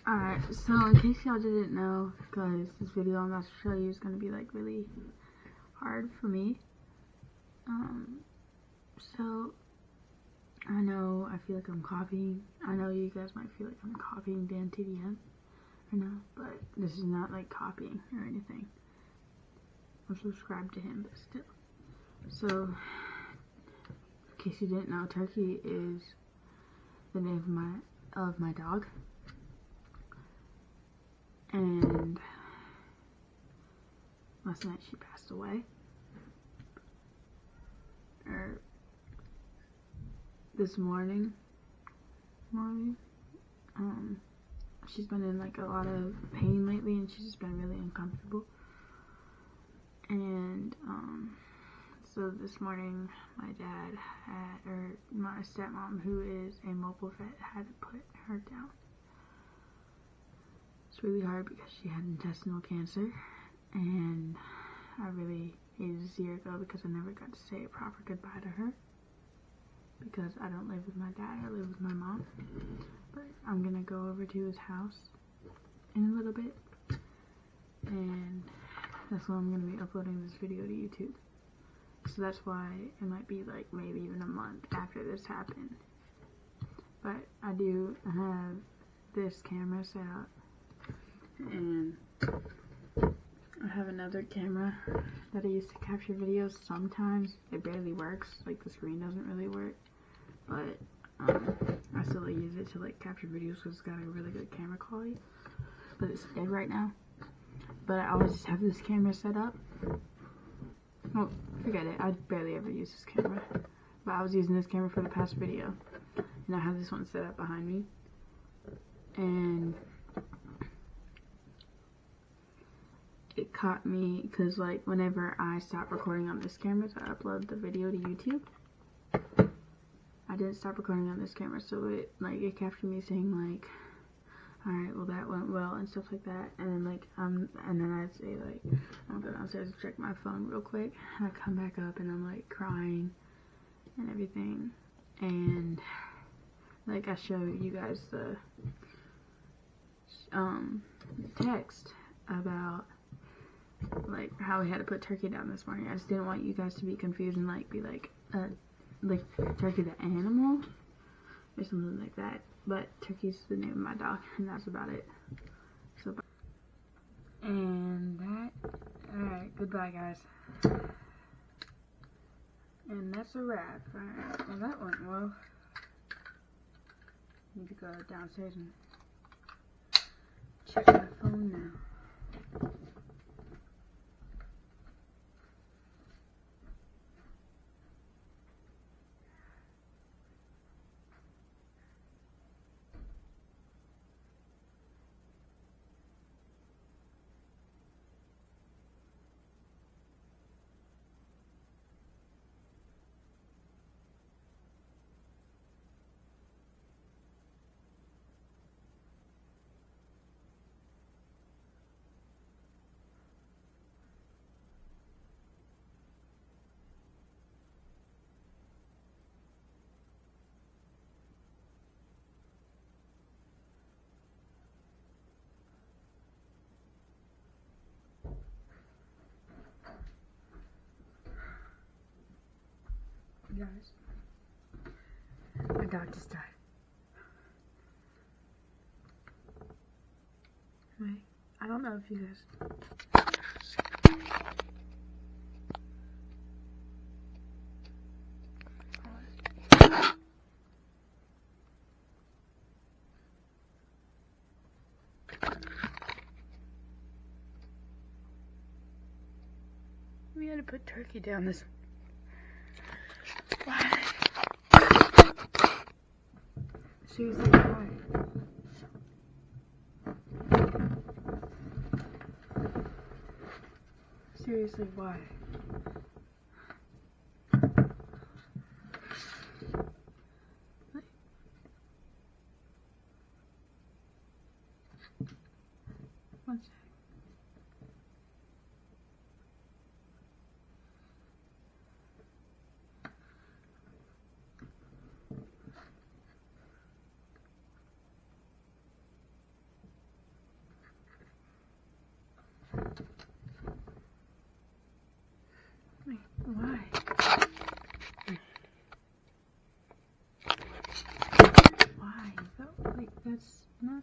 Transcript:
Alright, so in case y'all didn't know, because this video I'm about to show you is going to be like really hard for me. So I know I feel like I'm copying. I know you guys might feel like I'm copying Dan TDM. I know, but this is not like copying or anything. I'm subscribed to him, but still. So, in case you didn't know, Turkey is the name of my dog. And last night she passed away. Or this morning. She's been in like a lot of pain lately, and she's just been really uncomfortable. And so this morning my dad or my stepmom, who is a mobile vet, had to put her down. It's really hard because she had intestinal cancer, and I really hated to see her go because I never got to say a proper goodbye to her because I don't live with my dad, I live with my mom. But I'm gonna go over to his house in a little bit, and that's when I'm gonna be uploading this video to YouTube. So that's why it might be like maybe even a month after this happened. But I do have this camera set up, and I have another camera that I use to capture videos. Sometimes it barely works, like the screen doesn't really work, but I still use it to like capture videos because it's got a really good camera quality. But it's dead right now. But I always just have this camera set up. Well, forget it, I barely ever use this camera. But I was using this camera for the past video, and I have this one set up behind me. And it caught me because like whenever I stop recording on this camera to upload the video to YouTube, I didn't stop recording on this camera, so it captured me saying like, alright, well that went well and stuff like that. And then like and then I'd say like, I'll go downstairs and check my phone real quick, and I come back up and I'm like crying and everything, and like I show you guys the text about like how we had to put Turkey down this morning. I just didn't want you guys to be confused and like be like Turkey the animal or something like that. But Turkey's the name of my dog, and that's about it. So, and that, alright, goodbye guys. And that's a wrap. Alright, well that went well. Need to go downstairs and check my phone now. Guys, my dog just died. Right? I don't know if you guys. We had to put Turkey down this. Why? Seriously, why? Seriously, why? One sec. Wait, why? Why? Like, that's not